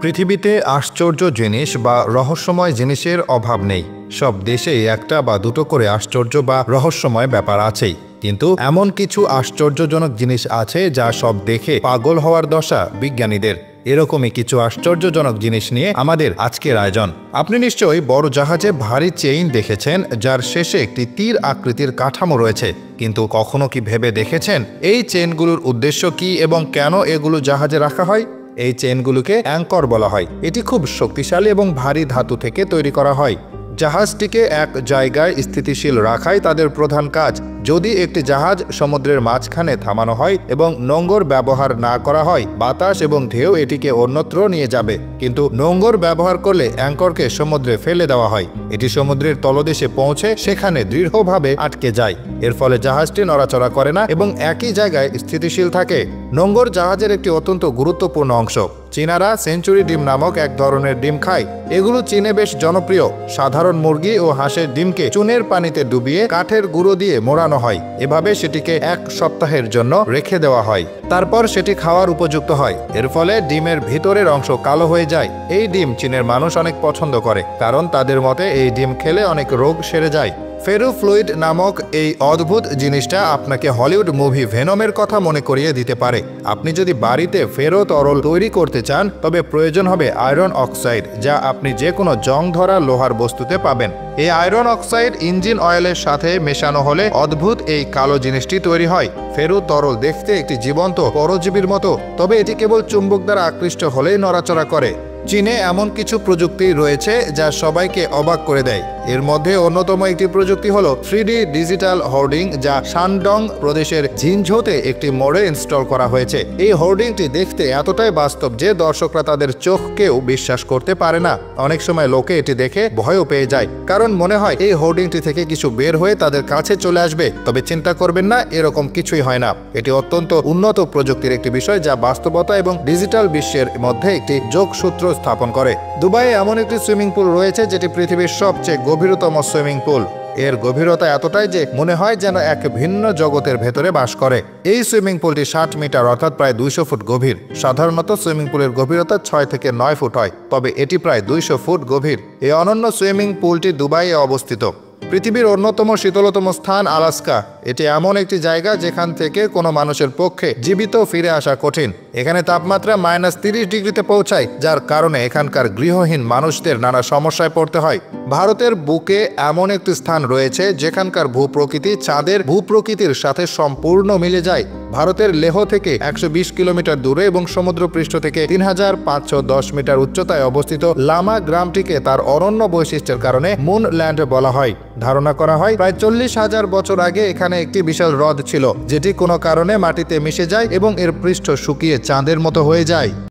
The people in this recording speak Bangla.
পৃথিবীতে আশ্চর্য জিনিস বা রহস্যময় জিনিসের অভাব নেই। সব দেশেই একটা বা দুটো করে আশ্চর্য বা রহস্যময় ব্যাপার আছেই। কিন্তু এমন কিছু আশ্চর্যজনক জিনিস আছে যা সব দেখে পাগল হওয়ার দশা বিজ্ঞানীদের। এরকমই কিছু আশ্চর্যজনক জিনিস নিয়ে আমাদের আজকের আয়োজন। আপনি নিশ্চয়ই বড় জাহাজে ভারী চেইন দেখেছেন যার শেষে একটি তীর আকৃতির কাঠামো রয়েছে, কিন্তু কখনো কি ভেবে দেখেছেন এই চেইনগুলোর উদ্দেশ্য কি এবং কেন এগুলো জাহাজে রাখা হয়? এই চেইনগুলোকে অ্যাঙ্কর বলা হয়। এটি খুব শক্তিশালী এবং ভারী ধাতু থেকে তৈরি করা হয়। জাহাজটিকে এক জায়গায় স্থিতিশীল রাখাই তাদের প্রধান কাজ। যদি একটি জাহাজ সমুদ্রের মাঝখানে থামানো হয় এবং নোঙর ব্যবহার না করা হয়, বাতাস এবং ঢেউ এটিকে অন্যত্র নিয়ে যাবে। কিন্তু নোঙর ব্যবহার করলে অ্যাঙ্করকে সমুদ্রে ফেলে দেওয়া হয়। এটি সমুদ্রের তলদেশে পৌঁছে সেখানে দৃঢ়ভাবে আটকে যায়। এর ফলে জাহাজটি নড়াচড়া করে না এবং একই জায়গায় স্থিতিশীল থাকে। নোঙর জাহাজের একটি অত্যন্ত গুরুত্বপূর্ণ অংশ। চীনারা সেঞ্চুরি ডিম নামক এক ধরনের ডিম খায়। এগুলো চীনে বেশ জনপ্রিয়। সাধারণ মুরগি ও হাঁসের ডিমকে চুনের পানিতে ডুবিয়ে কাঠের গুঁড়ো দিয়ে মোড়ানো হয়। এভাবে সেটিকে এক সপ্তাহের জন্য রেখে দেওয়া হয়। তারপর সেটি খাওয়ার উপযুক্ত হয়। এর ফলে ডিমের ভিতরের অংশ কালো হয়ে যায়। এই ডিম চীনের মানুষ অনেক পছন্দ করে, কারণ তাদের মতে এই ডিম খেলে অনেক রোগ সেরে যায়। ফেরোফ্লুইড নামক এই অদ্ভুত জিনিসটা আপনাকে হলিউড মুভি ভেনমের কথা মনে করিয়ে দিতে পারে। আপনি যদি বাড়িতে ফেরো তরল তৈরি করতে চান, তবে প্রয়োজন হবে আয়রন অক্সাইড, যা আপনি যে কোনো জং ধরা লোহার বস্তুতে পাবেন। এই আয়রন অক্সাইড ইঞ্জিন অয়েলের সাথে মেশানো হলে অদ্ভুত এই কালো জিনিসটি তৈরি হয়। ফেরো তরল দেখতে একটি জীবন্ত পরজীবীর মতো, তবে এটি কেবল চুম্বক দ্বারা আকৃষ্ট হলেই নড়াচড়া করে। চীনে এমন কিছু প্রযুক্তি রয়েছে যা সবাইকে অবাক করে দেয়। এর মধ্যে অন্যতম একটি প্রযুক্তি হলো 3D ডিজিটাল হোর্ডিং, যা শানডং প্রদেশের ঝিনঝোতে একটি মোড়ে ইনস্টল করা হয়েছে। এই হোর্ডিংটি দেখতে এতটাই বাস্তব যে দর্শকরা তাদের চোখকেও বিশ্বাস করতে পারে না। অনেক সময় লোকে এটি দেখে ভয়ও পেয়ে যায়, কারণ মনে হয় এই হোর্ডিংটি থেকে কিছু বের হয়ে তাদের কাছে চলে আসবে। তবে চিন্তা করবেন না, এরকম কিছুই হয় না। এটি অত্যন্ত উন্নত প্রযুক্তির একটি বিষয় যা বাস্তবতা এবং ডিজিটাল বিশ্বের মধ্যে একটি যোগসূত্র স্থাপন করে। দুবাইয়ে এমন একটি সুইমিং পুল রয়েছে যেটি পৃথিবীর সবচেয়ে গভীরতম সুইমিং পুল। এর গভীরতা এতটাই যে মনে হয় যেন এক ভিন্ন জগতের ভেতরে বাস করে। এই সুইমিং পুলটি 60 মিটার অর্থাৎ প্রায় 200 ফুট গভীর। সাধারণত সুইমিং পুলের গভীরতা 6 থেকে 9 ফুট হয়, তবে এটি প্রায় 200 ফুট গভীর। এই অনন্য সুইমিং পুলটি দুবাইয়ে অবস্থিত। পৃথিবীর অন্যতম শীতলতম স্থান আলাস্কা। এটি এমন একটি জায়গা যেখান থেকে কোনো মানুষের পক্ষে জীবিত ফিরে আসা কঠিন। এখানে তাপমাত্রা -30 ডিগ্রিতে পৌঁছায়, যার কারণে এখানকার গৃহহীন মানুষদের নানা সমস্যায় পড়তে হয়। ভারতের বুকে এমন একটি স্থান রয়েছে যেখানকার ভূপ্রকৃতি চাঁদের ভূপ্রকৃতির সাথে সম্পূর্ণ মিলে যায়। ভারতের লেহ থেকে 120 কিলোমিটার দূরে এবং সমুদ্রপৃষ্ঠ থেকে 3510 মিটার উচ্চতায় অবস্থিত লামা গ্রামটিকে তার অনন্য বৈশিষ্ট্যের কারণে মুন ল্যান্ড বলা হয়। ধারণা করা হয় প্রায় 40,000 বছর আগে এখানে একটি বিশাল হ্রদ ছিল, যেটি কোনো কারণে মাটিতে মিশে যায় এবং এর পৃষ্ঠ শুকিয়ে চাঁদের মতো হয়ে যায়।